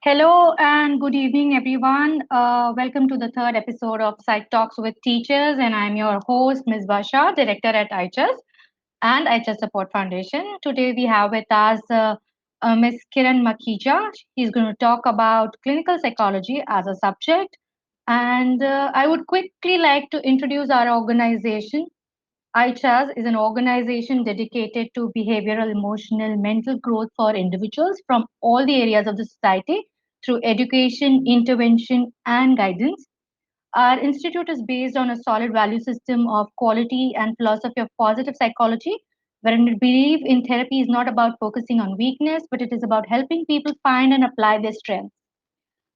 Hello and good evening, everyone. Welcome to the third episode of Psych Talks with Teachers, and I'm your host, Ms. Basha, Director at ICHES and ICHES Support Foundation. Today we have with us Ms. Kiran Makhija. He's going to talk about clinical psychology as a subject, and I would quickly like to introduce our organization. ICHAS is an organization dedicated to behavioral, emotional, mental growth for individuals from all the areas of the society through education, intervention, and guidance. Our institute is based on a solid value system of quality and philosophy of positive psychology, wherein we believe in therapy is not about focusing on weakness, but it is about helping people find and apply their strengths.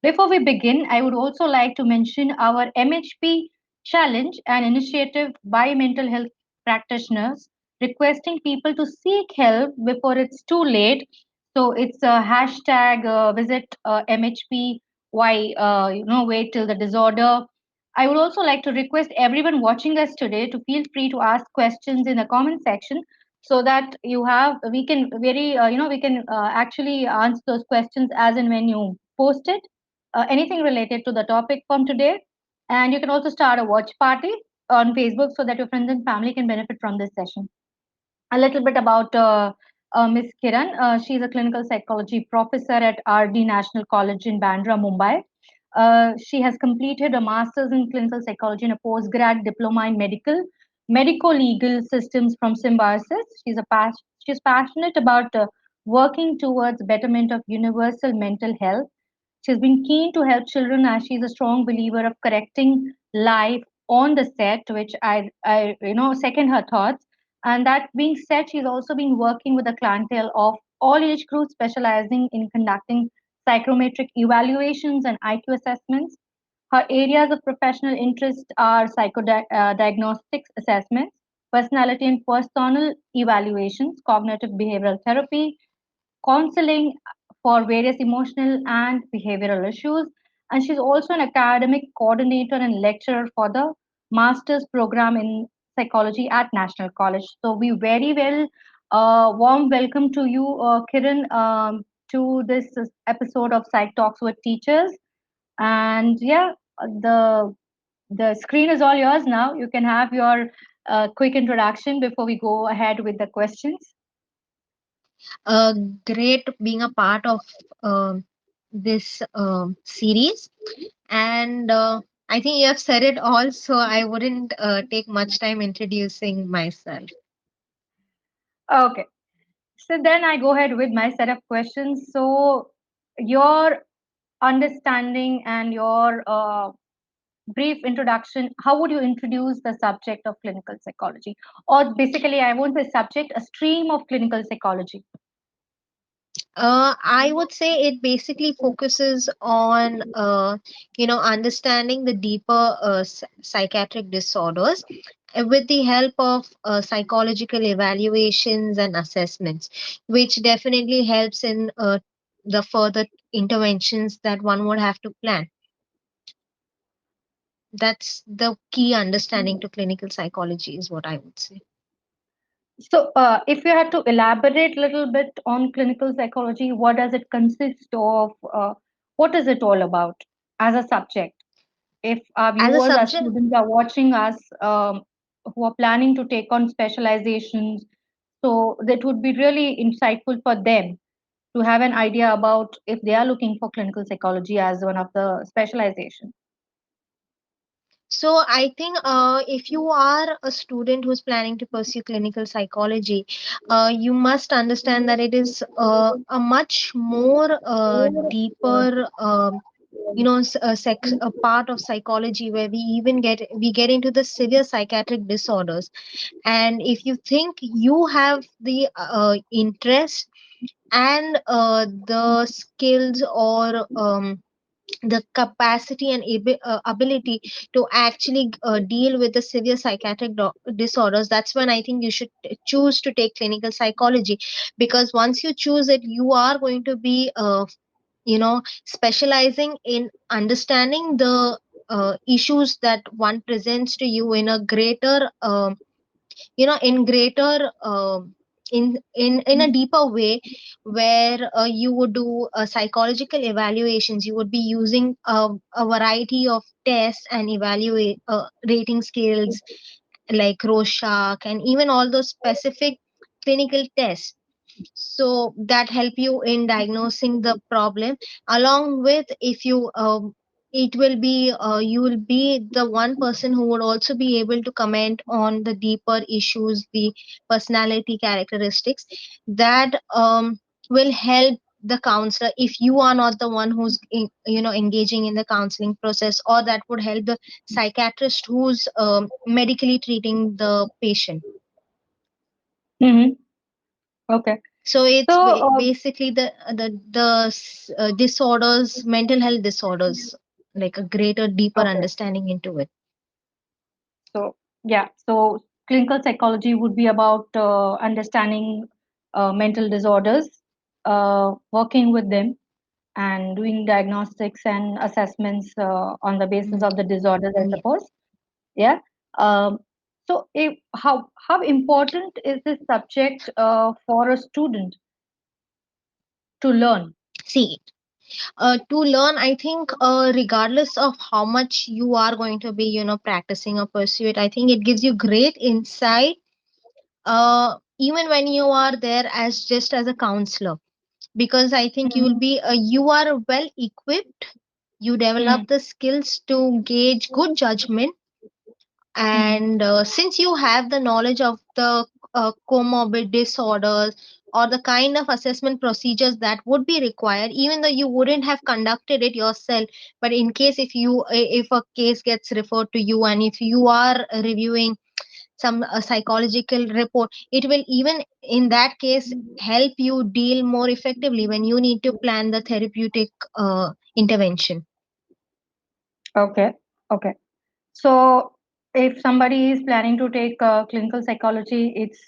Before we begin, I would also like to mention our MHP challenge, an initiative by mental health practitioners requesting people to seek help before it's too late. So it's a hashtag visit MHP. Why wait till the disorder? I would also like to request everyone watching us today to feel free to ask questions in the comment section so that we can we can actually answer those questions as and when you post it, anything related to the topic from today. And you can also start a watch party on Facebook so that your friends and family can benefit from this session. A little bit about Ms. Kiran. She's a clinical psychology professor at RD National College in Bandra, Mumbai. She has completed a master's in clinical psychology and a postgrad diploma in medico-legal systems from Symbiosis. She's passionate about working towards betterment of universal mental health. She's been keen to help children as she's a strong believer of correcting life on the set, which I second her thoughts. And that being said, she's also been working with a clientele of all age groups, specializing in conducting psychometric evaluations and IQ assessments. Her areas of professional interest are psychodiagnostics assessments, personality and personal evaluations, cognitive behavioral therapy, counseling for various emotional and behavioral issues. And she's also an academic coordinator and lecturer for the master's program in psychology at National College. So we very well warm welcome to you, Kiran, to this episode of Psych Talks with Teachers. And yeah, the screen is all yours now. You can have your quick introduction before we go ahead with the questions. uh, Great being a part of this series. And I think you have said it all, so I wouldn't take much time introducing myself. Okay. So then I go ahead with my set of questions. So your understanding and your brief introduction, how would you introduce the subject of clinical psychology? Or basically, I won't say subject, a stream of clinical psychology. I would say it basically focuses on, understanding the deeper psychiatric disorders with the help of psychological evaluations and assessments, which definitely helps in the further interventions that one would have to plan. That's the key understanding to clinical psychology, is what I would say. So, if you had to elaborate a little bit on clinical psychology, what does it consist of? What is it all about as a subject? If our As a viewers, our subject, students are watching us, who are planning to take on specializations, so that would be really insightful for them to have an idea about if they are looking for clinical psychology as one of the specializations. so I think if you are a student who's planning to pursue clinical psychology, you must understand that it is a much more deeper, a part of psychology where we get into the severe psychiatric disorders. And if you think you have the interest and the skills or the capacity and ability to actually deal with the severe psychiatric disorders, that's when I think you should choose to take clinical psychology. Because once you choose it, you are going to be specializing in understanding the issues that one presents to you in a greater in greater in a deeper way, where you would do psychological evaluations. You would be using a variety of tests and evaluate rating scales like Rorschach and even all those specific clinical tests, so that help you in diagnosing the problem. Along with, if you it will be you will be the one person who would also be able to comment on the deeper issues, the personality characteristics that will help the counselor, if you are not the one who's engaging in the counseling process, or that would help the psychiatrist who's medically treating the patient. Mm-hmm. Okay. So it's So, basically the disorders, mental health disorders, like a greater, deeper okay. understanding into it. So, yeah. So, clinical psychology would be about understanding mental disorders, working with them, and doing diagnostics and assessments on the basis Mm, of the disorders, I yeah. suppose. Yeah. Um, so, if, how important is this subject for a student to learn? See, to learn, I think, regardless of how much you are going to be, practicing or pursue it, I think it gives you great insight. Even when you are there as just as a counselor, because I think you will Mhm. be, you are well equipped. You develop Mm, the skills to gauge good judgment, mm, and since you have the knowledge of the comorbid disorders or the kind of assessment procedures that would be required, even though you wouldn't have conducted it yourself, but in case if a case gets referred to you, and if you are reviewing some psychological report, it will, even in that case, help you deal more effectively when you need to plan the therapeutic intervention. okay. Okay. So, if somebody is planning to take clinical psychology, it's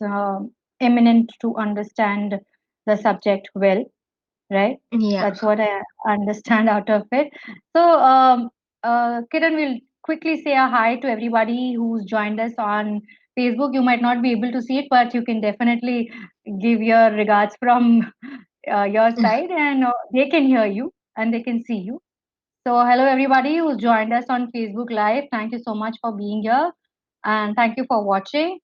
eminent to understand the subject well, right? Yeah. That's what I understand out of it. So, Kiran will quickly say a hi to everybody who's joined us on Facebook. You might not be able to see it, but you can definitely give your regards from your side, and they can hear you and they can see you. So, hello everybody who's joined us on Facebook Live. Thank you so much for being here and thank you for watching.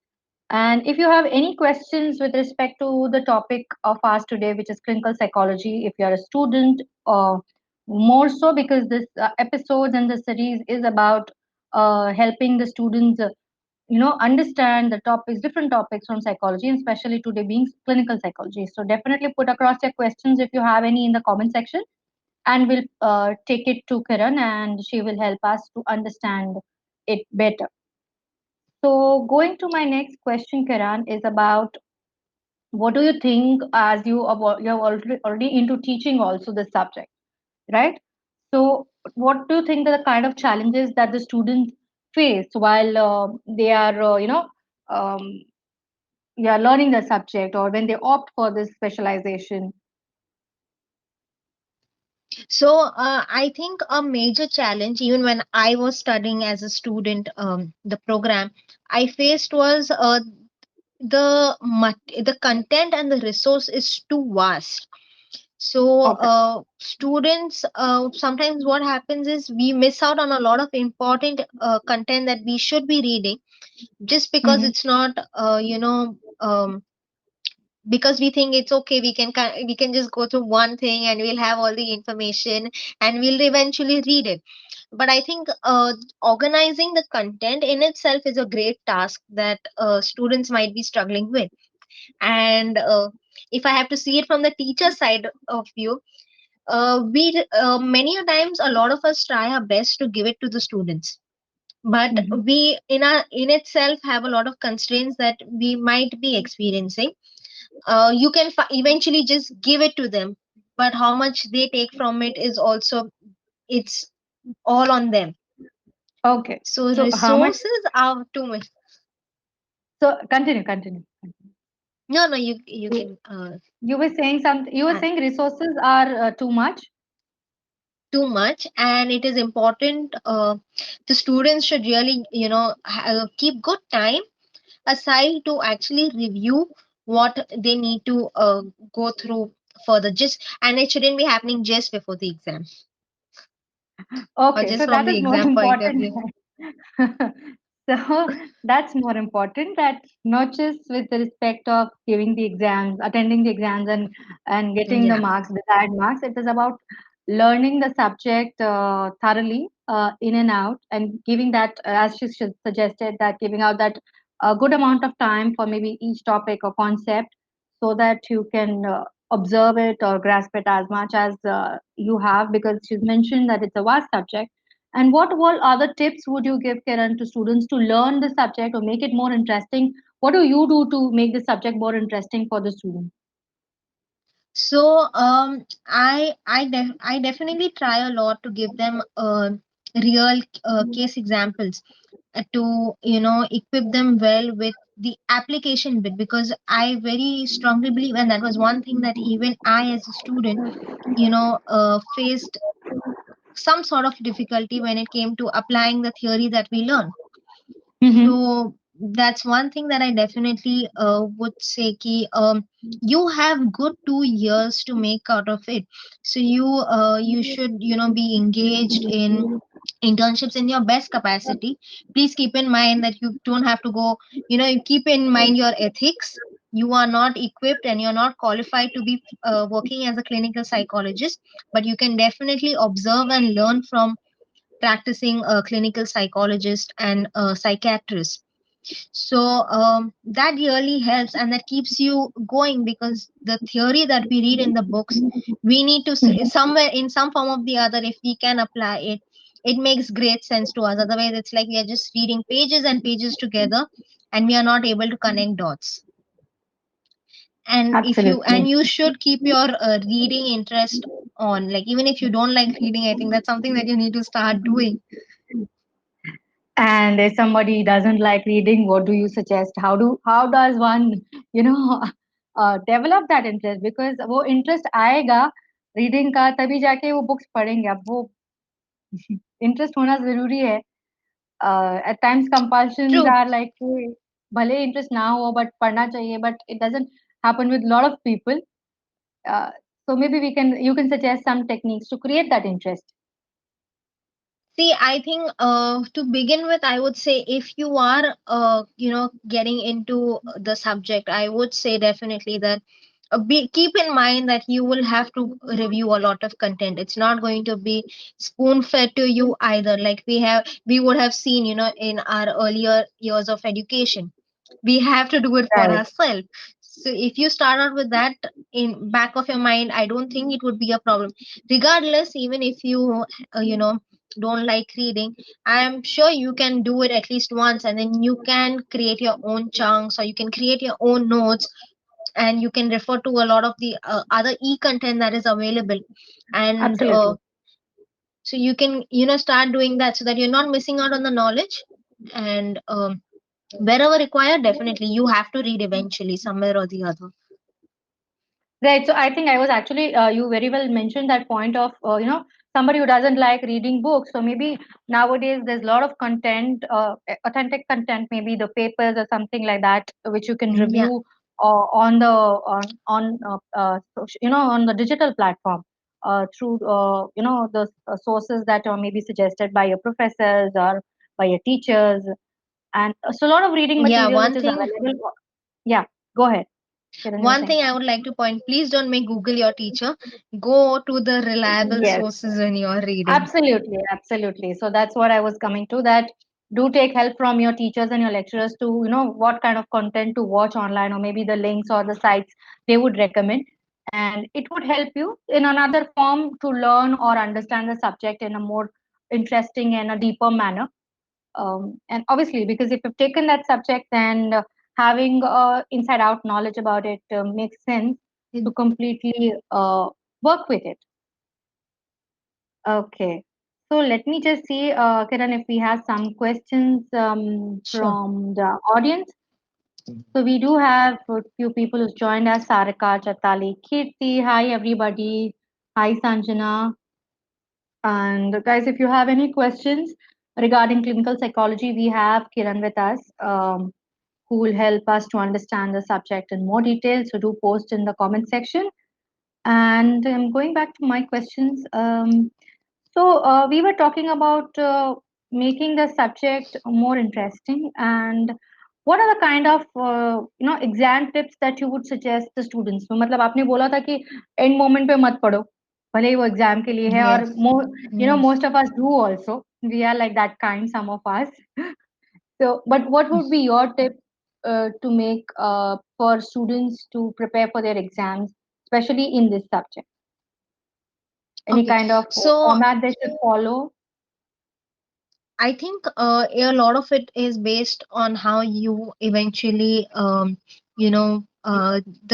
And if you have any questions with respect to the topic of ours today, which is clinical psychology, if you're a student, or more so because this episodes and the series is about helping the students, understand the topics, different topics from psychology, and especially today being clinical psychology. So definitely put across your questions if you have any in the comment section, and we'll take it to Kiran and she will help us to understand it better. So, going to my next question, Kiran, is about what do you think as you're already into teaching also this subject, right? So, what do you think are the kind of challenges that the students face while they are, um, yeah, learning the subject or when they opt for this specialization? So I think a major challenge, even when I was studying as a student, the program I faced was the content and the resource is too vast. So Okay. students, sometimes what happens is we miss out on a lot of important content that we should be reading, just because Mm-hmm. it's not because we think it's okay, we can just go through one thing and we'll have all the information and we'll eventually read it. But I think organizing the content in itself is a great task that students might be struggling with. And if I have to see it from the teacher side of view, we many a times, a lot of us try our best to give it to the students, but Mm-hmm. we in itself have a lot of constraints that we might be experiencing. You can eventually just give it to them, but how much they take from it is also, it's all on them. Okay. So So, how much? resources are too much. So, continue. No, no, you can You were saying something. You were add. saying resources are too much. Too much, and it is important, the students should really keep good time aside to actually review what they need to go through further, just, and it shouldn't be happening just before the exam or Okay, just so from that the is more exam point of important. view. So that's more important, that not just with the respect of giving the exams, attending the exams, and getting the Yeah. marks, desired marks. It is about learning the subject thoroughly, in and out, and giving that, as she suggested, that giving out that a good amount of time for maybe each topic or concept, so that you can observe it or grasp it as much as you have, because she's mentioned that it's a vast subject. And what all other tips would you give, Kiran, to students to learn the subject or make it more interesting? What do you do to make the subject more interesting for the student? So I definitely try a lot to give them real case examples to equip them well with the application bit, because I very strongly believe, and that was one thing that even I as a student faced some sort of difficulty when it came to applying the theory that we learn. Mm-hmm. So that's one thing that I definitely would say ki, you have good 2 years to make out of it. So you should be engaged in internships in your best capacity. Please keep in mind that you don't have to go, you keep in mind your ethics. You are not equipped and you're not qualified to be working as a clinical psychologist, but you can definitely observe and learn from practicing clinical psychologist and psychiatrist. So that really helps and that keeps you going, because the theory that we read in the books, we need to somewhere in some form of the other, if we can apply it, it makes great sense to us. Otherwise it's like we are just reading pages and pages together and we are not able to connect dots. And if you Absolutely. and you should keep your reading interest on, like, even if you don't like reading, I think that's something that you need to start doing. And if somebody doesn't like reading, what do you suggest? How does one, you know, develop that interest? Because वो interest आएगा reading का, तभी जाके वो books पढ़ेंगे. अब वो interest होना जरूरी है. At times compulsions True. are like भले interest ना हो but पढ़ना चाहिए, but it doesn't happen with a lot of people. uh, so maybe you can suggest some techniques to create that interest. See, I think to begin with, I would say if you are, getting into the subject, I would say definitely that keep in mind that you will have to review a lot of content. It's not going to be spoon fed to you either. Like we would have seen, in our earlier years of education, we have to do it for Right. ourselves. So if you start out with that in back of your mind, I don't think it would be a problem. Regardless, even if you, don't like reading, I'm sure you can do it at least once, and then you can create your own chunks or you can create your own notes, and you can refer to a lot of the other e-content that is available. And Absolutely. so you can start doing that so that you're not missing out on the knowledge. And wherever required, definitely you have to read eventually somewhere or the other. Right. So I think I was actually, you very well mentioned that point of, somebody who doesn't like reading books. So maybe nowadays there's a lot of content, authentic content, maybe the papers or something like that, which you can Yeah. review on the on the digital platform, through the sources that are maybe suggested by your professors or by your teachers, and so a lot of reading Yeah, material which is available. Yeah. Go ahead, Kiran, you were one saying. thing I would like to point, please don't make Google your teacher. Go to the reliable Yes. sources when you're reading. Absolutely, absolutely. So that's what I was coming to, that do take help from your teachers and your lecturers to, what kind of content to watch online, or maybe the links or the sites they would recommend. And it would help you in another form to learn or understand the subject in a more interesting and a deeper manner. And obviously, because if you've taken that subject, then having inside out knowledge about it makes sense to completely work with it. Okay. So let me just see, Kiran, if we have some questions Sure. from the audience. So we do have a few people who's joined us: Sarika, Chatali, Kirti. Hi, everybody. Hi, Sanjana. And guys, if you have any questions regarding clinical psychology, we have Kiran with us. who will help us to understand the subject in more detail. So do post in the comment section. And going back to my questions, we were talking about making the subject more interesting. And what are the kind of exam tips that you would suggest the students? तो मतलब आपने बोला था कि end moment पे मत पढ़ो, भले ही वो exam के लिए है और Yes. Yes. most of us do also. We are like that kind, some of us. So, but what would be your tip to make for students to prepare for their exams, especially in this subject? Any Okay. kind of So format they should follow? I think a lot of it is based on how you eventually, the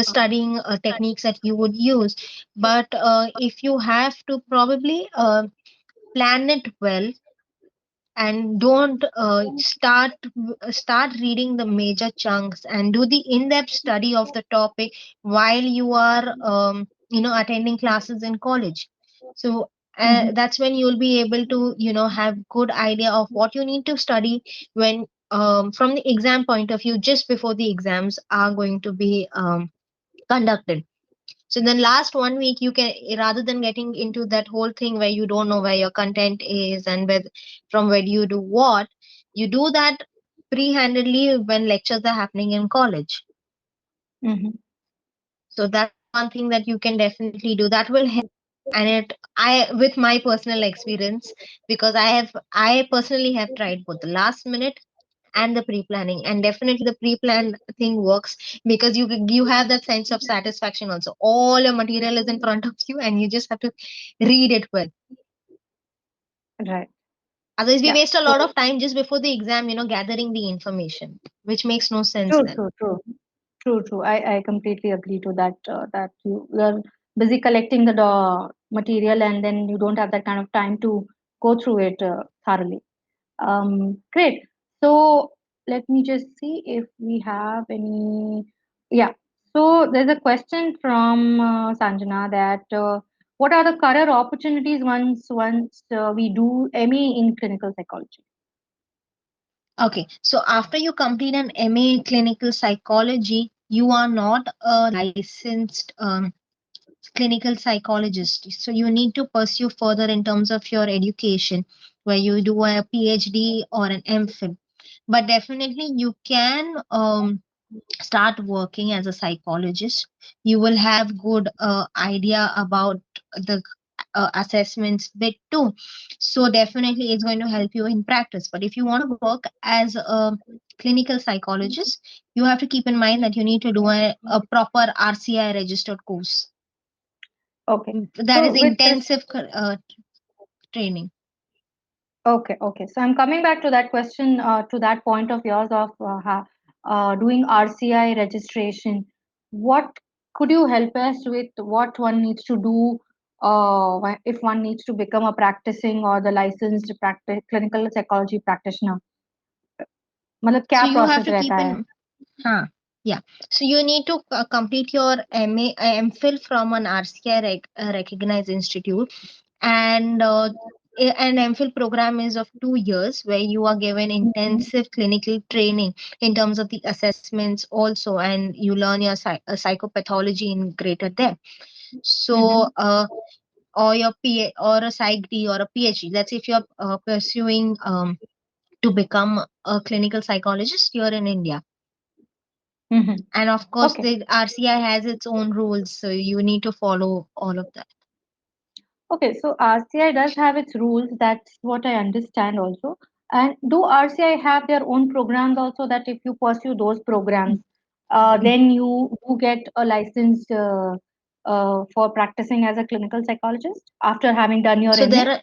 studying techniques that you would use. But if you have to probably plan it well, and don't start reading the major chunks and do the in-depth study of the topic while you are attending classes in college. So Mhm. that's when you'll be able to have good idea of what you need to study when from the exam point of view, just before the exams are going to be conducted. So then last 1 week you can, rather than getting into that whole thing where you don't know where your content is and where from where do you do what, you do that pre-handedly when lectures are happening in college. Mhm. So that's one thing that you can definitely do. That will help. And it I with my personal experience, because I personally have tried both the last minute and the pre-planning, and definitely the pre-planned thing works because you have that sense of satisfaction also. All your material is in front of you and you just have to read it well. Right. Otherwise we Yeah. waste a lot So of time just before the exam, gathering the information, which makes no sense true, then. true, true. True, true. I completely agree to that. That you are busy collecting the material and then you don't have that kind of time to go through it thoroughly. Great. So let me just see if we have any. Yeah. So there's a question from Sanjana that what are the career opportunities once we do ME in clinical psychology? Okay, so after you complete an MA clinical psychology, you are not a licensed clinical psychologist. So you need to pursue further in terms of your education, where you do a PhD or an MPhil. But definitely you can start working as a psychologist. You will have good idea about the assessments bit too. So definitely it's going to help you in practice. But if you want to work as a clinical psychologist, you have to keep in mind that you need to do a proper RCI registered course. Okay. That is So with this, intensive training. okay, okay. So I'm coming back to that question, to that point of yours of doing RCI registration. What could you help us with? What one needs to do if one needs to become a practicing or the licensed clinical psychology practitioner? मतलब क्या So you have process to रहता keep है? in, huh, yeah. So you need to complete your MPhil from an RCI recognized institute, and an MPhil program is of 2 years where you are given Mhm, intensive clinical training in terms of the assessments also, and you learn your psychopathology in greater depth. So, mhm. or your PA or a Psych D or a PhD. That's if you're pursuing to become a clinical psychologist here in India. Mhm. And of course, Okay. the RCI has its own rules, so you need to follow all of that. Okay, so RCI does have its rules. That's what I understand also. And do RCI have their own programs also that if you pursue those programs, then you do get a license for practicing as a clinical psychologist after having done your So MA? there are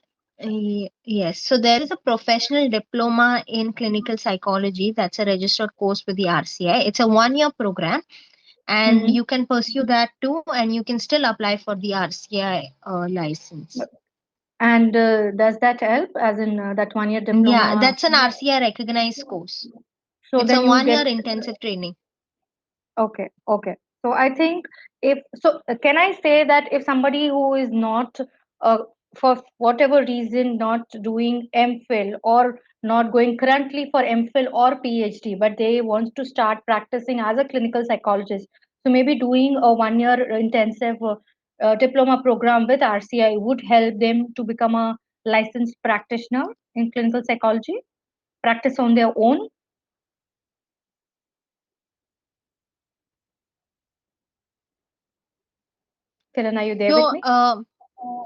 yes, so there is a professional diploma in clinical psychology. That's a registered course with the RCI. It's a 1 year program, and Mm-hmm. you can pursue that too, and you can still apply for the RCI license. And does that help, as in that 1 year Yeah, diploma? that's an RCI recognized course. So It's a then you 1 year get. intensive training. Okay, okay. So I think if so, can I say that if somebody who is not, for whatever reason, not doing MPhil or not going currently for MPhil or PhD, but they want to start practicing as a clinical psychologist. So maybe doing a 1 year intensive diploma program with RCI would help them to become a licensed practitioner in clinical psychology, practice on their own. Kiran, are you there with So,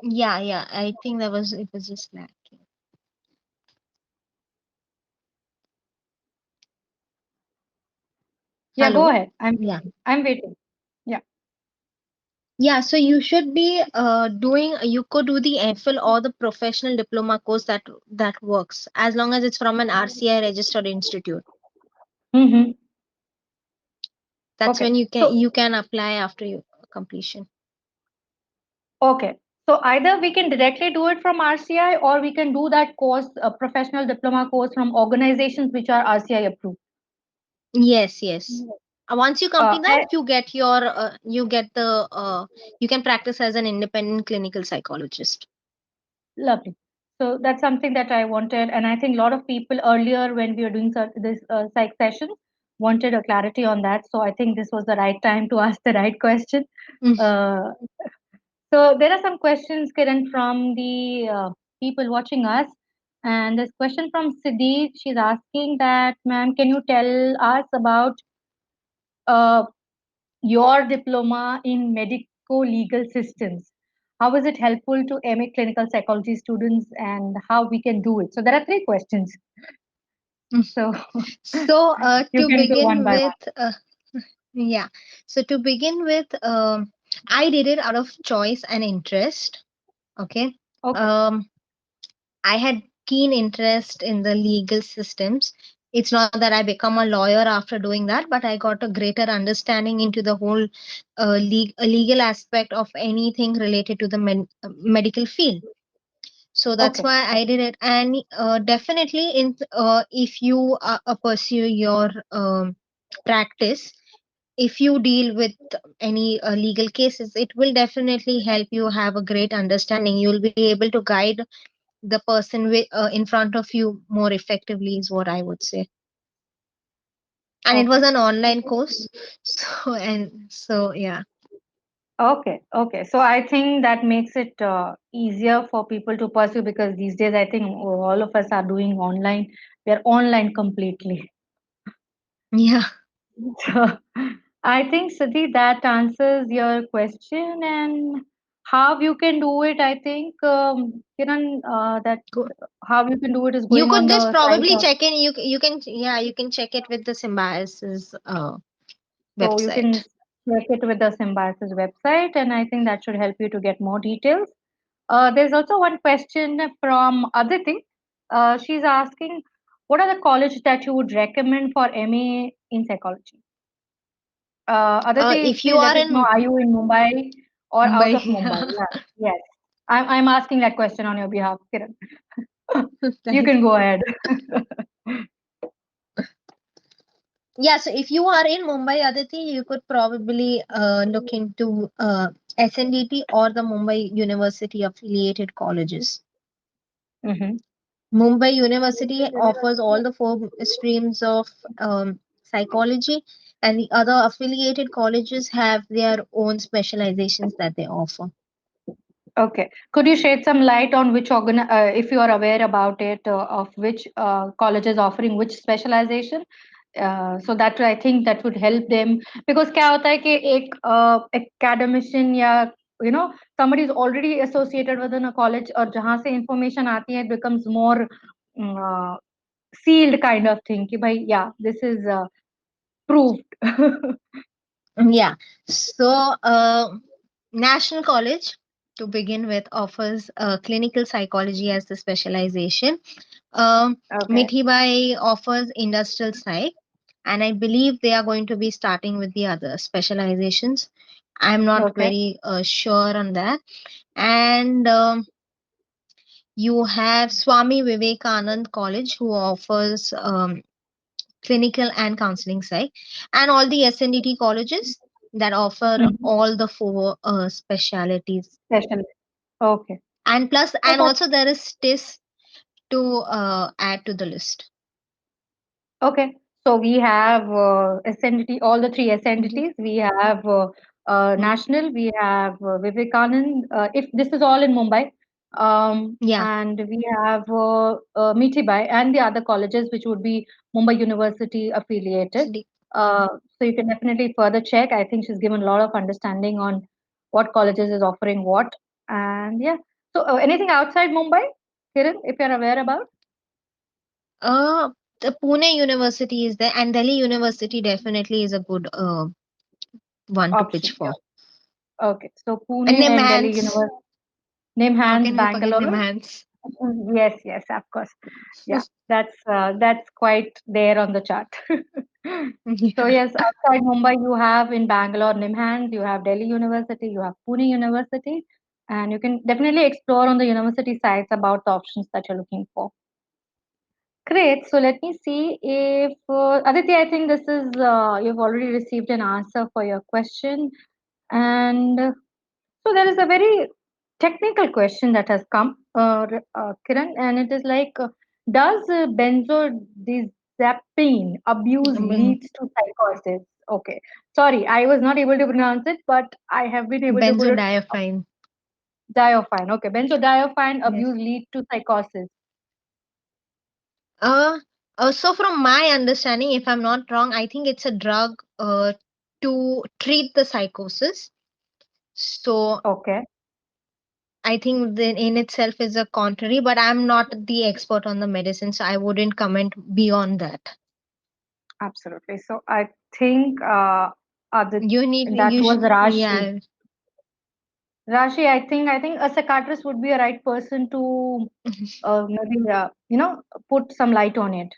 me? yeah, I think it was just lacking. Yeah, go Hello. ahead. I'm Yeah. waiting. I'm waiting. Yeah. Yeah, so you should be you could do the MPhil or the professional diploma course that works as long as it's from an RCI registered institute. Mm-hmm. That's Okay. when So you can apply after your completion. okay. So either we can directly do it from RCI or we can do that course, a professional diploma course from organizations which are RCI approved. Yes, yes. Once you complete that, Eh, you get the you can practice as an independent clinical psychologist. Lovely. So that's something that I wanted, and I think a lot of people earlier when we were doing this psych session wanted a clarity on that. So I think this was the right time to ask the right question. Mm. Uh, so there are some questions, Kiran, from the people watching us. And this question from Siddhi, she's asking that, ma'am, can you tell us about uh, your diploma in medico-legal systems? How is it helpful to MA clinical psychology students and how we can do it? So there are three questions. So So, you can go one by one. yeah. So to begin with, I did it out of choice and interest. Okay. Okay. Um, I had keen interest in the legal systems. It's not that I become a lawyer after doing that, but I got a greater understanding into the whole legal aspect of anything related to the medical field. So that's Okay. why I did it. And definitely, if you pursue your practice, if you deal with any legal cases, it will definitely help you have a great understanding. You'll be able to guide the person in front of you more effectively, is what I would say. And it was Okay. an online course, so yeah. Okay. Okay. So I think that makes it easier for people to pursue because these days I think all of us are doing online. We are online completely. Yeah. So I think Siddhi, that answers your question and how you can do it. I think Kiran, that Go. how you can do it is You going on could just the site. probably check in. You can, yeah, you can check it with the Symbiosis So you can website. check it with the Symbiosis website, and I think that should help you to get more details. There's also one question from Aditi. She's asking, what are the colleges that you would recommend for MA in psychology? Aditi, If you please let are us know, in are you in Mumbai or out Mumbai, of Mumbai? Yeah, yes. I'm asking that question on your behalf, Kiran. You right? can go ahead. Yeah, so if you are in Mumbai, Aditi, you could probably look into SNDT or the Mumbai University affiliated colleges. Hmm. Mumbai University offers all the four streams of psychology, and the other affiliated colleges have their own specializations that they offer. Okay. Could you shed some light on if you are aware about it, of which college is offering which specialization? So that I think that would help them because क्या होता है कि एक academician या somebody is already associated within a college और जहाँ से information आती है it becomes more uh, sealed kind of thing कि भाई yeah this is proved. Yeah. So, National College, to begin with, offers clinical psychology as the specialization. Okay. Mithibai offers industrial psych, and I believe they are going to be starting with the other specializations. I'm not Okay. very sure on that. And you have Swami Vivekanand College, who offers clinical and counseling psych, and all the SNDT colleges that offer Mhm. all the four specialities. Special. Okay. And plus, So and that also there is TIS. to add to the list. Okay, so we have SNDT, all the three Mhm. SNDTs. We have Mm. National, we have Vivekanand. If this is all in Mumbai, Yeah. and we have Mitibai and the other colleges, which would be Mumbai University affiliated. City. So you can definitely further check. I think she's given a lot of understanding on what colleges is offering what, and yeah. So anything outside Mumbai, Kiran, if you're aware about? The Pune University is there, and Delhi University definitely is a good one to pitch Option. Yeah. for. Okay, so And Pune and Delhi Nimhans. University. Name How hands can we forget Bangalore. Nimhans? Yes, yes, of course. Yeah, that's quite there on the chart. So Yeah. yes, outside Mumbai, you have in Bangalore NIMHANS, you have Delhi University, you have Pune University, and you can definitely explore on the university sites about the options that you're looking for. Great. So let me see if Aditya, I think this is you've already received an answer for your question, and so there is a very technical question that has come, Kiran, and it is like, does benzodiazepine abuse Ben- leads to psychosis? Okay, sorry, I was not able to pronounce it, but I have been able to put it. Benzodiazepine. Diaphine. Okay, benzodiazepine Yes. abuse lead to psychosis. Uh, so from my understanding, if I'm not wrong, I think it's a drug to treat the psychosis. So Okay, I think that in itself is a contrary, but I'm not the expert on the medicine, so I wouldn't comment beyond that. absolutely. So I think You need that you was should Rashi. yeah. Rashi, I think a psychiatrist would be a right person to maybe put some light on it.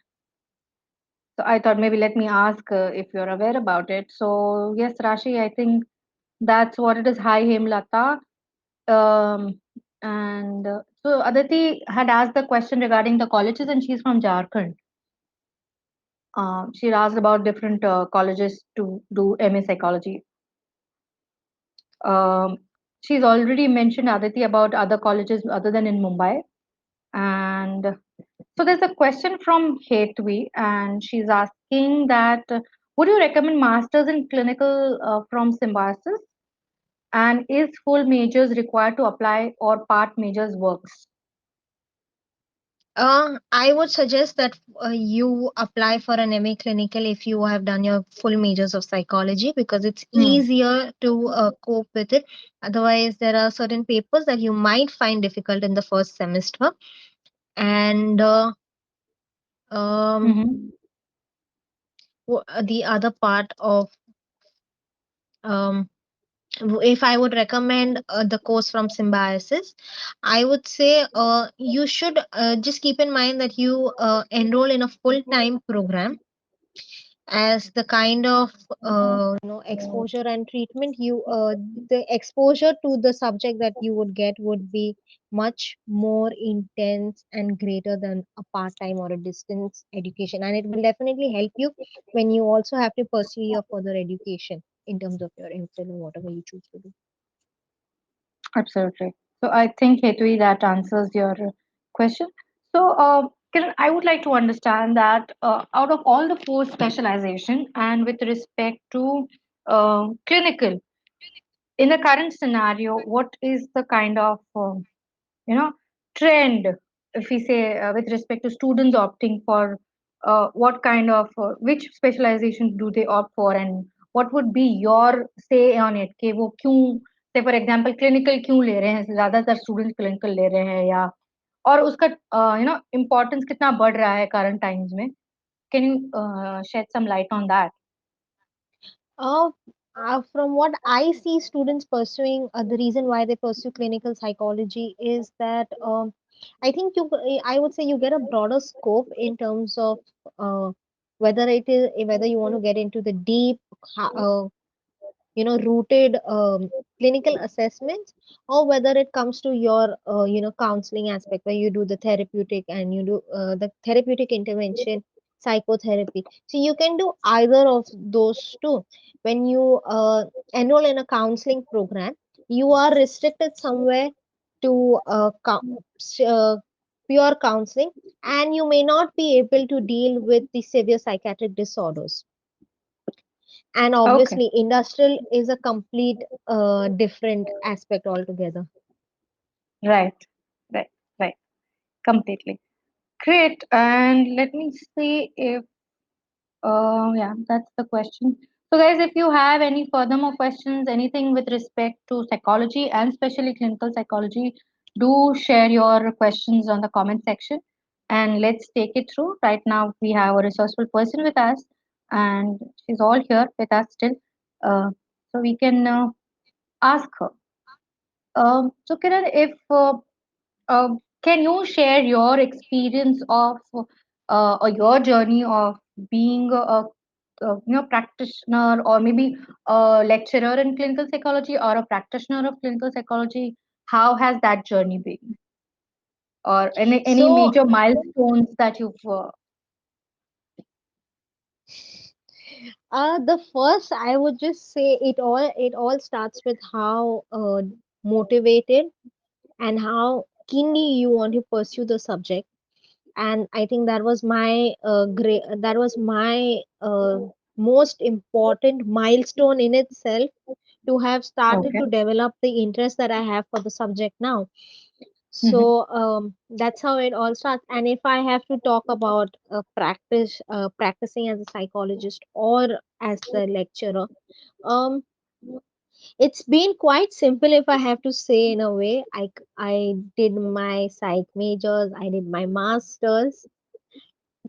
So I thought maybe let me ask if you're aware about it. So yes, Rashi, I think that's what it is. Hi, Hemlata. And so Aditi had asked the question regarding the colleges, and she's from Jharkhand. She asked about different colleges to do MA psychology. Um, she's already mentioned Aditi about other colleges other than in Mumbai. And so there's a question from Hetwi, and she's asking that would you recommend masters in clinical from Symbiosis? And is full majors required to apply or part majors works? I would suggest that you apply for an MA clinical if you have done your full majors of psychology because it's Hmm. easier to cope with it. Otherwise, there are certain papers that you might find difficult in the first semester. And um, Mm-hmm. the other part of um, if I would recommend the course from Symbiosis, I would say you should just keep in mind that you enroll in a full time program as the kind of exposure and treatment you the exposure to the subject that you would get would be much more intense and greater than a part-time or a distance education, and it will definitely help you when you also have to pursue your further education in terms of your MPhil or whatever you choose to do. Absolutely. So I think Hetwi that answers your question. So Kiran, I would like to understand that out of all the four specialization and with respect to clinical, in the current scenario, what is the kind of you know trend, if we say with respect to students opting for what kind of which specialization do they opt for, and what would be your say on it कि वो क्यों say for example clinical क्यों ले रहे हैं ज्यादातर students clinical ले रहे हैं या और उसका importance कितना बढ़ रहा है current times में. Can you shed some light on that? Uh, from what I see, students pursuing the reason why they pursue clinical psychology is that I think I would say you get a broader scope in terms of uh, whether you want to get into the deep, rooted clinical assessments, or whether it comes to your counseling aspect where you do the therapeutic and you do the therapeutic intervention psychotherapy. So you can do either of those two. When you enroll in a counseling program, you are restricted somewhere to pure counseling, and you may not be able to deal with the severe psychiatric disorders. And Okay. obviously, industrial is a complete different aspect altogether. Right. Right. Right. Completely. Great. And let me see if yeah, that's the question. So, guys, if you have any furthermore questions, anything with respect to psychology and especially clinical psychology, do share your questions on the comment section and let's take it through. Right now, we have a resourceful person with us, and she's all here with us still. So, we can ask her. So, Kiran, if can you share your experience of or your journey of being practitioner or maybe a lecturer in clinical psychology or a practitioner of clinical psychology? How has that journey been? Or any So, major milestones that you've the first I would just say it all starts with how motivated and how keenly you want to pursue the subject. And I think that was my most important milestone in itself, to have started okay. to develop the interest that I have for the subject now. Hmm. So that's how it all starts. And if I have to talk about practicing as a psychologist or as the lecturer, um, it's been quite simple, if I have to say. In a way, I did my psych majors, I did my masters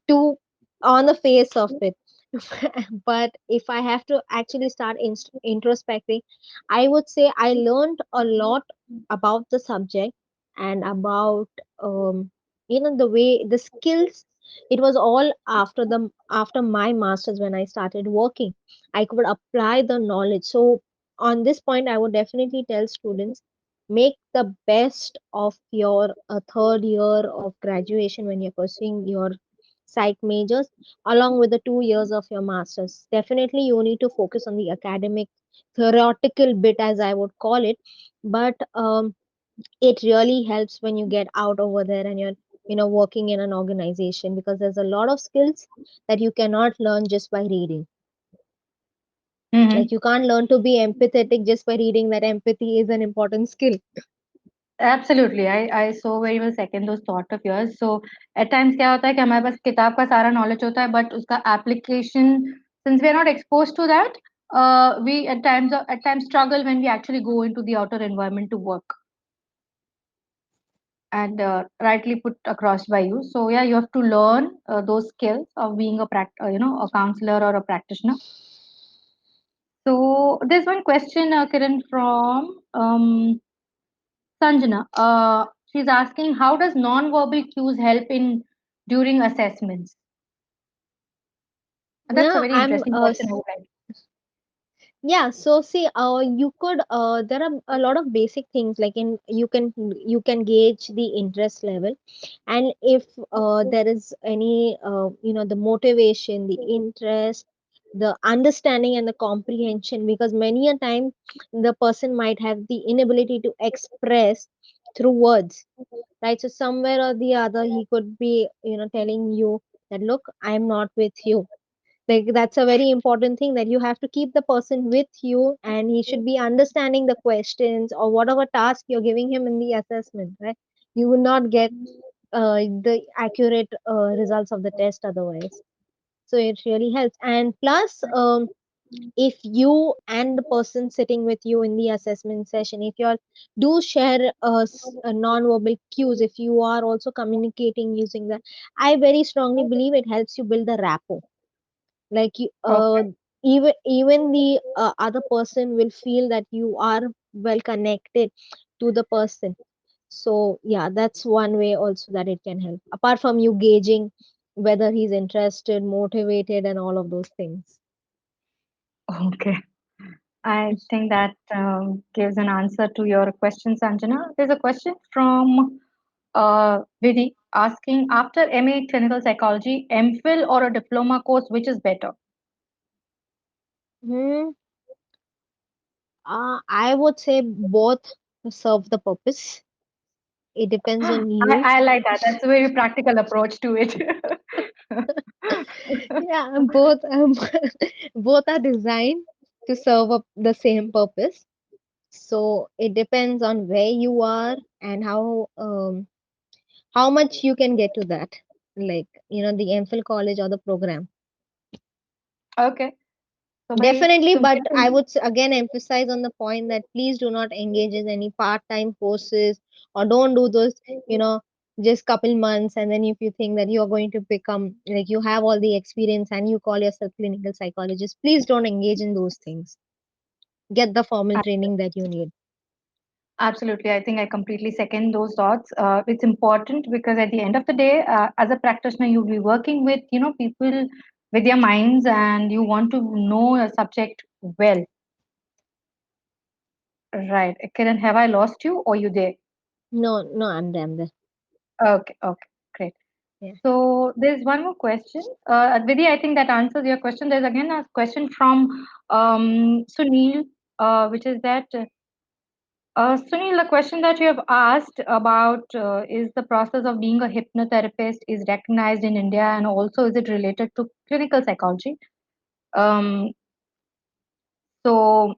to on the face of it. But if I have to actually start introspecting, I would say I learned a lot about the subject and about um, the way the skills. It was all after my masters, when I started working. I could apply the knowledge. So on this point, I would definitely tell students, make the best of your third year of graduation when you're pursuing your psych majors, along with the 2 years of your masters. Definitely, you need to focus on the academic, theoretical bit, as I would call it. But it really helps when you get out over there and you're working in an organization, because there's a lot of skills that you cannot learn just by reading. Hmm. Like, you can't learn to be empathetic just by reading that empathy is an important skill. Absolutely, I so very well second those thought of yours. So at times क्या होता है कि हमारे पास किताब का सारा knowledge होता है, but उसका application, since we are not exposed to that, we at times struggle when we actually go into the outer environment to work and rightly put across by you. So yeah, you have to learn those skills of being a counselor or a practitioner. So there's one question, Kiran, from Sanjana. She's asking, how does non-verbal cues help in during assessments? That's a Yeah, very I'm interesting question. I would like. Yeah, so see, you could there are a lot of basic things, like in you can gauge the interest level, and if there is any the motivation, the interest, the understanding and the comprehension, because many a time the person might have the inability to express through words, right? So somewhere or the other, he could be telling you that, look, I'm not with you. Like, that's a very important thing, that you have to keep the person with you, and he should be understanding the questions or whatever task you're giving him in the assessment, right? You will not get the accurate results of the test otherwise. So it really helps. And plus, if you and the person sitting with you in the assessment session, if you all do share a non-verbal cues, if you are also communicating using that, I very strongly believe it helps you build the rapport. Like, Okay. even the other person will feel that you are well connected to the person. So yeah, that's one way also that it can help, apart from you gauging whether he's interested, motivated, and all of those things. Okay. I think that gives an answer to your question, Sanjana. There's a question from Vidhi asking, after MA clinical psychology, MPhil or a diploma course, which is better? Hmm. I would say both serve the purpose. it depends on I, you. I like that. That's a very practical approach to it. Yeah, both both are designed to serve up the same purpose. So it depends on where you are and how much you can get to that, like the MPhil college or the program. Okay. So very Definitely, but I simple. would again emphasize on the point that please do not engage in any part-time courses, or don't do those, you know, just couple months, and then if you think that you are going to become like you have all the experience and you call yourself clinical psychologist, please don't engage in those things. Get the formal training that you need. Absolutely. I think I completely second those thoughts. It's important because at the end of the day, as a practitioner, you'll be working with, people with their minds and you want to know a subject well. Right. Kiran, have I lost you or you there? No, no, I'm there. Okay. Okay. Great. Yeah. So there's one more question. Vidhi, I think that answers your question. There's again a question from Sunil, which is that Sunil, the question that you have asked about is the process of being a hypnotherapist is recognized in India, and also is it related to clinical psychology? Um, so,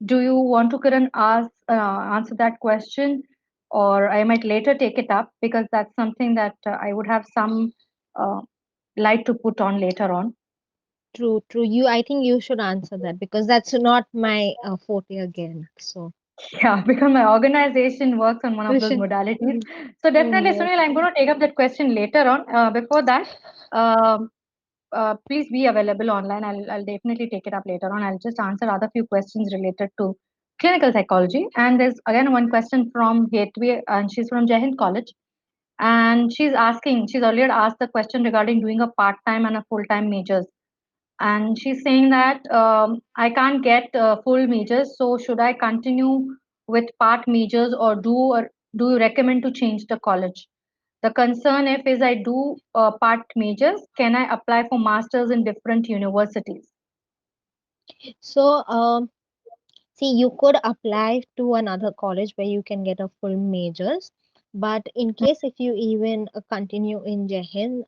do you want to Karan answer that question, or I might later take it up because that's something that I would have some uh, light to put on later on. True, true. I think you should answer that because that's not my forte again. So, Yeah, because my organization works on one of you those should. modalities. So definitely, Yes. Sunil, I'm going to take up that question later on. Before that, um, please be available online. I'll definitely take it up later on. I'll just answer other few questions related to clinical psychology. And there's again one question from Gateway, and she's from Jahin College. And she's earlier asked the question regarding doing a part time and a full time majors. And she's saying that I can't get full majors, so should I continue with part majors or do you recommend to change the college? The concern if is I do part majors, can I apply for masters in different universities? So, see, you could apply to another college where you can get a full majors. But in case if you even continue in Jahin,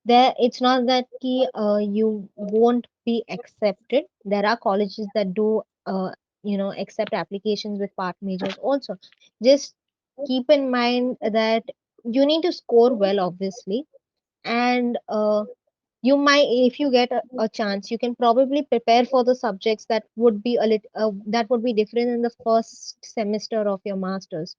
there it's not that you won't be accepted. There are colleges that do accept applications with part majors also. Just keep in mind that you need to score well, obviously, and you might, if you get a chance, you can probably prepare for the subjects that would be that would be different in the first semester of your masters.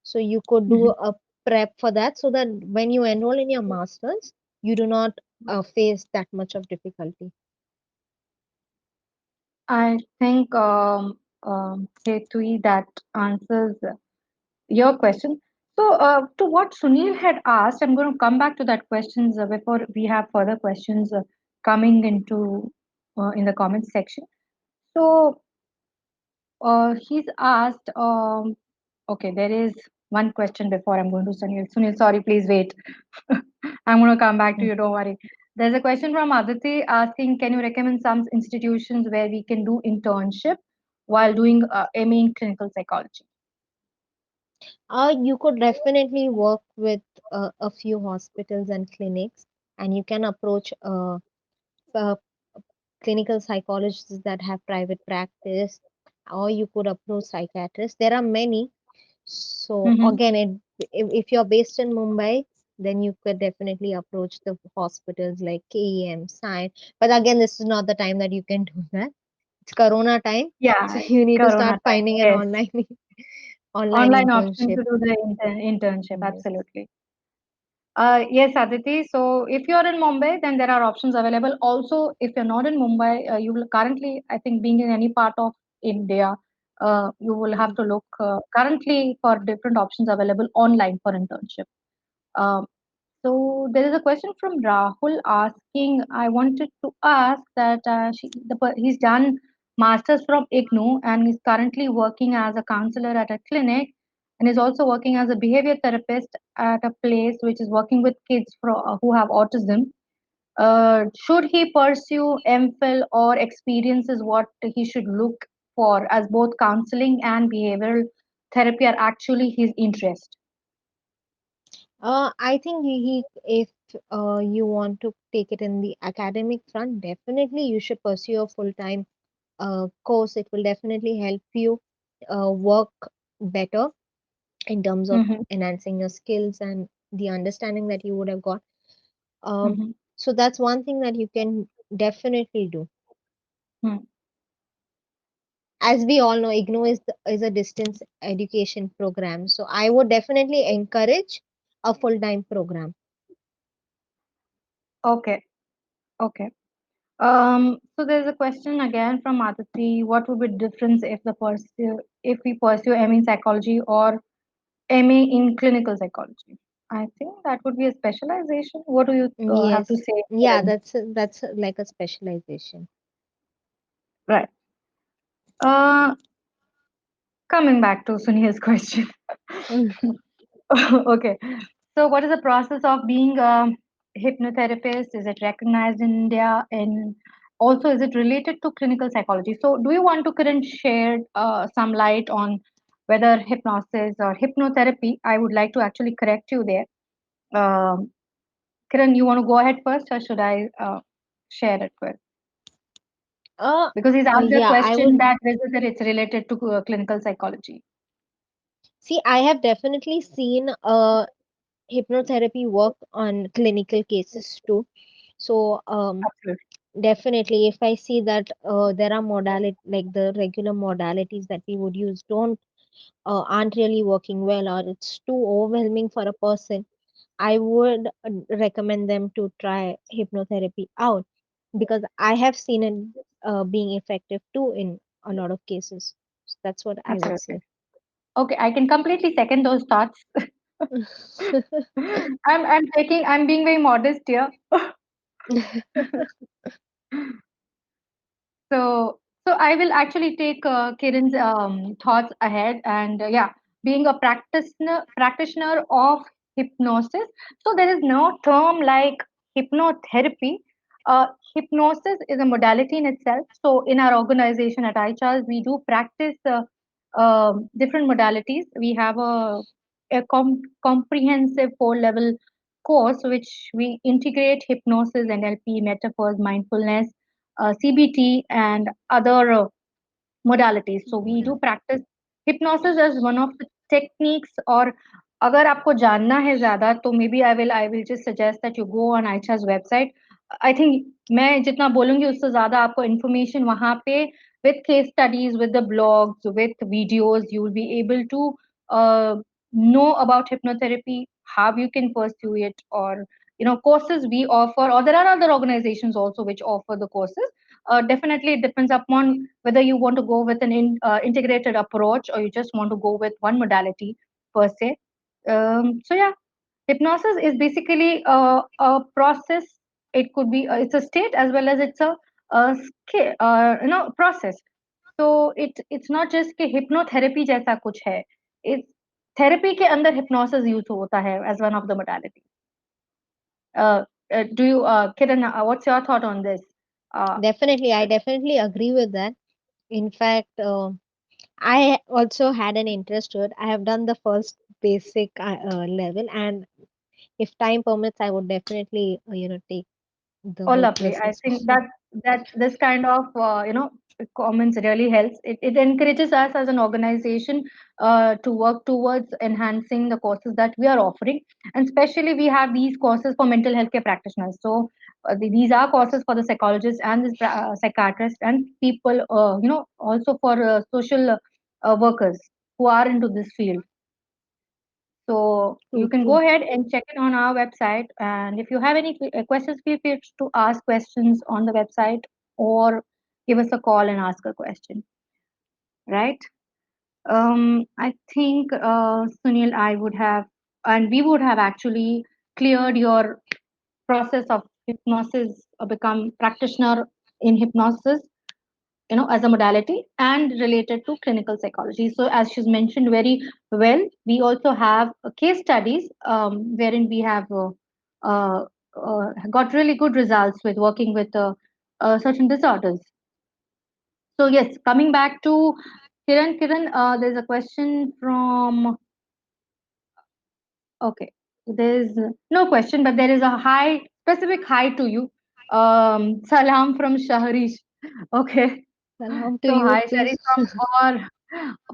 So you could do Mhm. a prep for that so that when you enroll in your masters, you do not face that much of difficulty. I think, Hetui, that answers your question. So, to what Sunil had asked, I'm going to come back to that questions before we have further questions coming into in the comments section. So, he's asked. Okay, there is one question before I'm going to Sunil. Sunil, sorry, please wait. I'm going to come back to Mm. you. Don't worry. There's a question from Aditi asking, can you recommend some institutions where we can do internship while doing MA in clinical psychology? You could definitely work with a few hospitals and clinics, and you can approach uh, clinical psychologists that have private practice, or you could approach psychiatrists. There are many. So Mm-hmm. again, if you're based in Mumbai, then you could definitely approach the hospitals like KEM, Sign. But again, this is not the time that you can do that. It's Corona time, so Yeah, you need to Corona start time. finding an Yes. online Online option internship. to do the internship. Yes. Absolutely. Yes, Aditi. So if you're in Mumbai, then there are options available. Also, if you're not in Mumbai, you will currently, I think, being in any part of India, you will have to look currently for different options available online for internship. Um, so there is a question from Rahul asking. I wanted to ask that he's done masters from IGNOU and is currently working as a counselor at a clinic and is also working as a behavior therapist at a place which is working with kids who have autism. Should he pursue MPhil or experiences what he should look for as both counseling and behavioral hypnotherapy are actually his interest? I think if you want to take it in the academic front, definitely you should pursue a full-time course. It will definitely help you work better in terms of Mm-hmm. enhancing your skills and the understanding that you would have got. Um, Mm-hmm. so that's one thing that you can definitely do. As we all know, IGNOU is a distance education program. So I would definitely encourage a full-time program. Okay. Okay. So there's a question again from Aditi. What would be the difference if we pursue MA in psychology or MA in clinical psychology? I think that would be a specialization. What do you have to Yes. say, Yeah, Kiran? that's like a specialization. Right. Uh, Coming back to Sunil's question. Mm. Okay. So, what is the process of being a hypnotherapist? Is it recognized in India? And also, is it related to clinical psychology? So, do you want to, Kiran, share some light on whether hypnosis or hypnotherapy? I would like to actually correct you there. Um, Kiran, you want to go ahead first, or should I share it first? Uh, Because he's asked a yeah, I question would that whether it's related to clinical psychology. see. I have definitely seen hypnotherapy work on clinical cases too. So Absolutely. definitely, if I see that there are modality like the regular modalities that we would use don't aren't really working well, or it's too overwhelming for a person, I would recommend them to try hypnotherapy out because I have seen it being effective too in a lot of cases. So that's what I would Absolutely. say. Okay, I can completely second those thoughts. I'm being very modest here. So, so I will actually take Kiran's thoughts ahead, and yeah, being a practitioner of hypnosis. So there is no term like hypnotherapy. Uh, Hypnosis is a modality in itself. So in our organization at iCharles, we do practice different modalities. We have a comprehensive four-level course which we integrate hypnosis, NLP, metaphors, mindfulness, CBT, and other modalities. So we do practice hypnosis as one of the techniques. और अगर आपको जानना है ज़्यादा तो maybe I will just suggest that you go on Aicha's website. I think मैं जितना बोलूँगी उससे ज़्यादा आपको information वहाँ पे with case studies, with the blogs, with videos, you will be able to uh, know about hypnotherapy, how you can pursue it, or courses we offer, or there are other organizations also which offer the courses. Definitely, it depends upon whether you want to go with an integrated approach or you just want to go with one modality per se. So yeah, hypnosis is basically a process. It could be it's a state as well as it's a skill, process. So it's not just कि hypnotherapy जैसा कुछ है. It's therapy के अंदर hypnosis use होता है as one of the modalities. Do you, Kiran? What's your thought on this? Uh, Definitely, I definitely agree with that. In fact, I also had an interest to it. I have done the first basic level, and if time permits, I would definitely, take the Oh, whole lovely. I process. think that this kind of comments really helps. It encourages us as an organization to work towards enhancing the courses that we are offering, and especially we have these courses for mental health care practitioners. So these are courses for the psychologists and the psychiatrists and people, also for social workers who are into this field. So you True, can go true. ahead and check it on our website. And if you have any questions, feel free to ask questions on the website or give us a call and ask a question. Right? I think Sunil, I would have, and we would have actually cleared your process of hypnosis, become practitioner in hypnosis, as a modality and related to clinical psychology. So as she's mentioned very well, we also have case studies wherein we have uh, got really good results with working with certain disorders. So yes, coming back to Kiran, there's a question from. Okay, there's no question, but there is a hi, specific hi to you. Salam from Shahrish. Okay, Salam to so you hi, too. Shari,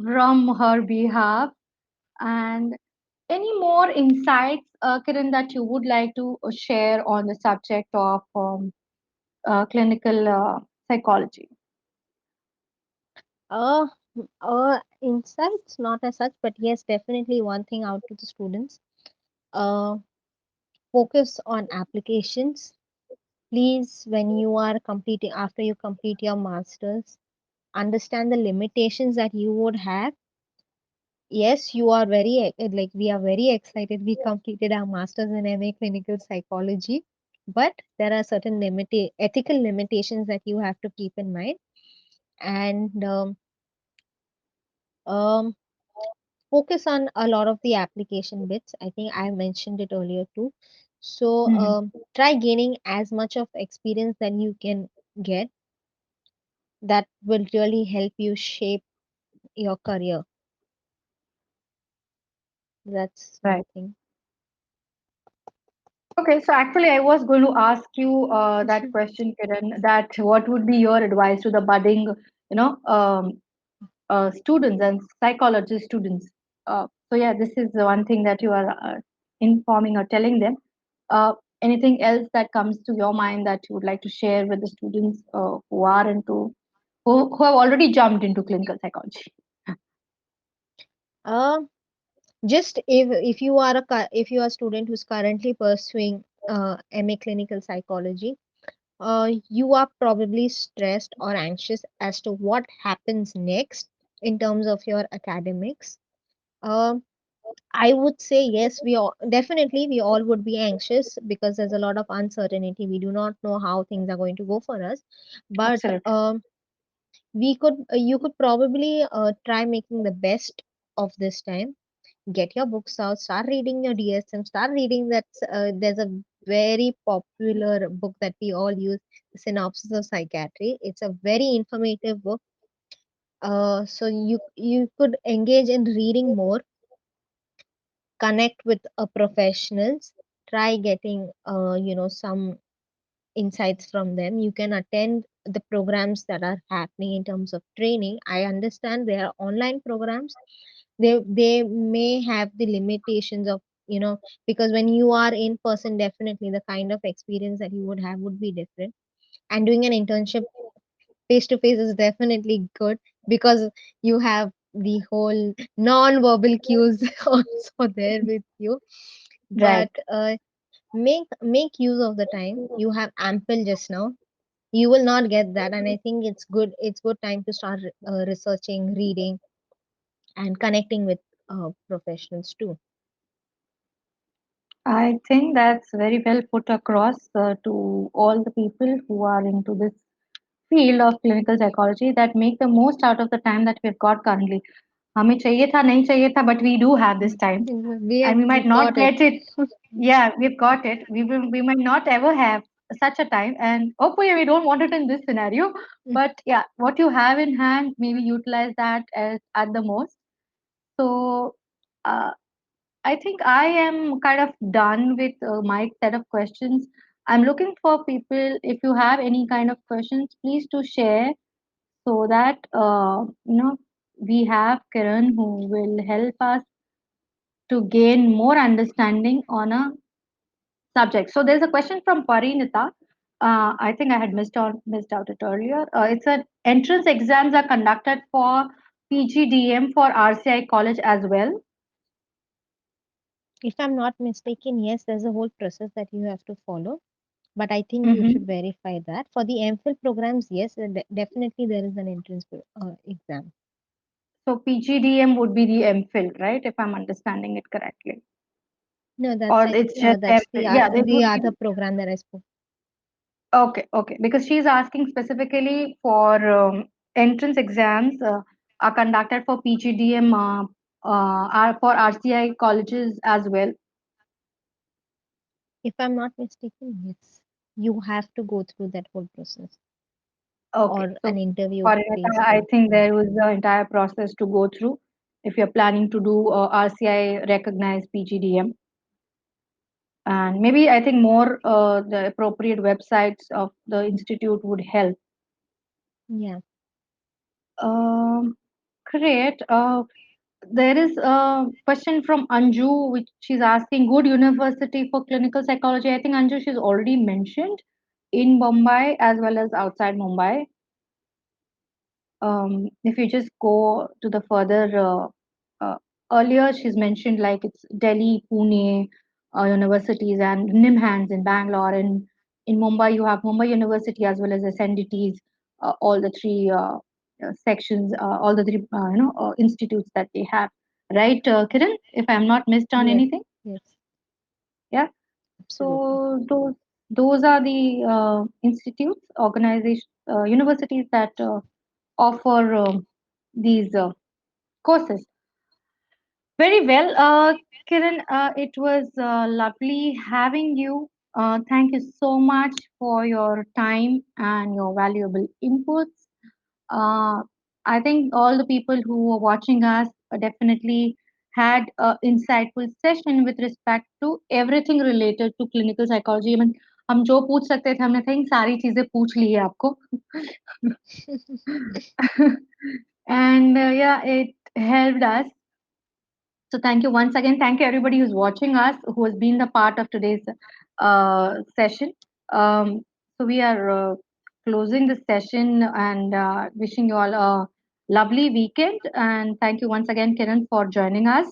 from her behalf. And any more insights, Kiran, that you would like to share on the subject of clinical psychology? Uh, Insights, not as such, but yes, definitely one thing out to the students. Uh, Focus on applications. Please, when you are completing, after you complete your masters, understand the limitations that you would have. Yes, you are like we are very excited. We completed our masters in MA clinical psychology, but there are certain ethical limitations that you have to keep in mind. And um, focus on a lot of the application bits. I think I mentioned it earlier too. So Mhm. try gaining as much of experience that you can get. That will really help you shape your career. That's Right. one thing. Okay, so actually, I was going to ask you that question, Kiran, that what would be your advice to the budding, students and psychology students? So yeah, this is the one thing that you are informing or telling them. Anything else that comes to your mind that you would like to share with the students who have already jumped into clinical psychology? Uh, just if you are if you are a student who's currently pursuing MA clinical psychology, you are probably stressed or anxious as to what happens next in terms of your academics. Um, I would say yes, we all would be anxious because there's a lot of uncertainty. We do not know how things are going to go for us, but Absolutely. you could probably try making the best of this time. Get your books out, start reading your DSM, start reading that. There's a very popular book that we all use, the Synopsis of Psychiatry. It's a very informative book. So you could engage in reading more, connect with professionals, try getting some insights from them. You can attend the programs that are happening in terms of training. I understand there are online programs. They may have the limitations of, because when you are in person, definitely the kind of experience that you would have would be different. And doing an internship face to face is definitely good because you have the whole non-verbal cues also there with you. Right. But make use of the time. You have ample just now. You will not get that, and I think it's good time to start researching, reading, and connecting with professionals too. I think that's very well put across to all the people who are into this field of clinical psychology, that make the most out of the time that we've got currently. हमें चाहिए था नहीं चाहिए था, but we do have this time, and we We might not got it. get it. Yeah, we've got it. We might not ever have such a time, and hopefully we don't want it in this scenario. But yeah, what you have in hand, maybe utilize that as at the most. So uh, I think I am kind of done with my set of questions. I'm looking for people. If you have any kind of questions, please to share, so that we have Kiran who will help us to gain more understanding on a subject. So there's a question from Parinita. I think I had missed out it earlier. It's an entrance exams are conducted for PGDM for RCI college as well. If I'm not mistaken, yes, there's a whole process that you have to follow, but I think you should Mm-hmm. verify that. For the MPhil programs, yes, definitely there is an entrance exam. So PGDM would be the MPhil, right? If I'm understanding it correctly, No, or it's just that's MPhil. Yeah, there the would be. other program that I spoke. Okay, okay. Because she's asking specifically for entrance exams are conducted for PGDM, are for RCI colleges as well. If I'm not mistaken, yes, you have to go through that whole process. Okay, or so an interview for it, based I thing. think there was the entire process to go through if you're planning to do RCI recognized PGDM. And maybe I think more the appropriate websites of the institute would help. Yeah. Um, Great. There is a question from Anju, which she's asking, good university for clinical psychology. I think Anju, she's already mentioned in Mumbai as well as outside Mumbai. If you just go to the further uh, earlier, she's mentioned like it's Delhi, Pune universities and NIMHANS in Bangalore, and in Mumbai you have Mumbai University as well as SNDTs, all the three sections, all the three institutes that they have, right, Kiran? If I'm not missed on Yes. anything, Yes. yeah. Absolutely. So those are the institutes, organizations, universities that offer these courses. Very well, Kiran. It was lovely having you. Thank you so much for your time and your valuable inputs. Uh, I think all the people who were watching us definitely had an insightful session with respect to everything related to clinical psychology. I mean, हम जो पूछ सकते थे हमने think सारी चीजें पूछ ली है आपको. And yeah, it helped us. So thank you once again. Thank you everybody who's watching us, who has been the part of today's session. So we are closing the session and wishing you all a lovely weekend. And thank you once again, Kiran, for joining us.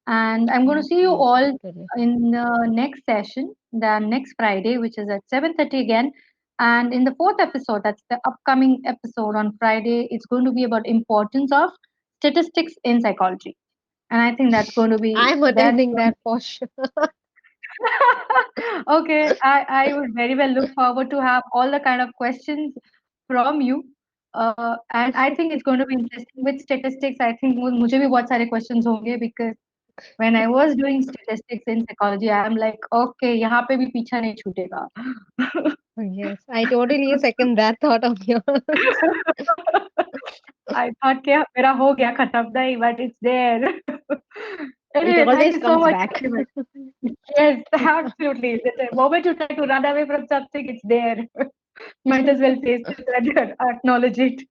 And I'm going to My see you pleasure, all Kiran. in the next session, the next Friday, which is at 7:30 again. And in the fourth episode, that's the upcoming episode on Friday, it's going to be about importance of statistics in psychology, and I think that's going to be I'm that's attending going that for sure. okay. I would very well look forward to have all the kind of questions from you. And I think it's going to be interesting with statistics. I think मुझे भी बहुत सारे questions होंगे because when I was doing statistics in psychology, I'm like, okay, यहाँ पे भी पीछा नहीं छूटेगा. Yes, I totally second that thought of yours. I thought कि मेरा हो गया खत्म नहीं, but it's there. It Anyway, thank always you so comes much, back. everyone. Yes, absolutely. The moment you try to run away from something, it's there. Might as well face it and acknowledge it.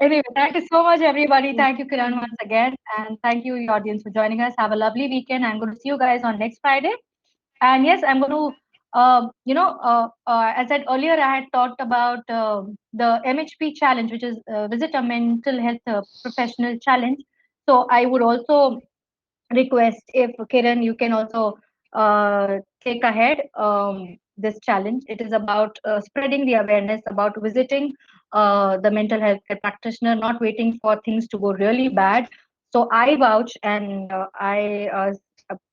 Anyway, thank you so much, everybody. Thank you, Kiran, once again. And thank you, your audience, for joining us. Have a lovely weekend. I'm going to see you guys on next Friday. And yes, I'm going to, as I said earlier, I had talked about the MHP challenge, which is Visit a Mental Health Professional Challenge. So I would also request if Kiran, you can also take ahead this challenge. It is about spreading the awareness about visiting the mental health care practitioner, not waiting for things to go really bad. So I vouch and I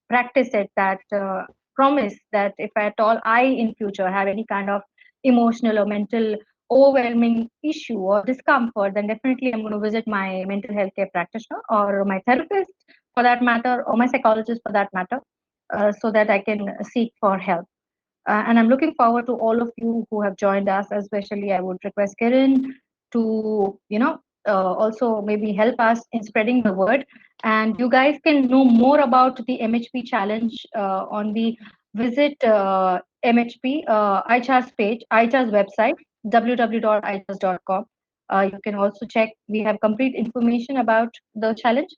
practice it that promise that if at all I in future have any kind of emotional or mental overwhelming issue or discomfort, then definitely I'm going to visit my mental health care practitioner or my therapist for that matter, or my psychologist for that matter, so that I can seek for help. And I'm looking forward to all of you who have joined us. Especially, I would request Kiran to, also maybe help us in spreading the word. And you guys can know more about the MHP challenge on the Visit MHP iCharts page, iCharts website, www.ichars.com. You can also check. We have complete information about the challenge,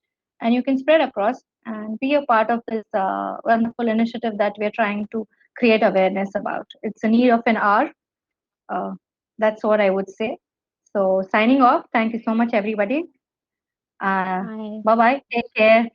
and you can spread across and be a part of this wonderful initiative that we're trying to create awareness about. It's a need of an hour. Uh, that's what I would say. So, signing off. Thank you so much, everybody. Uh, Bye. bye bye. Take care.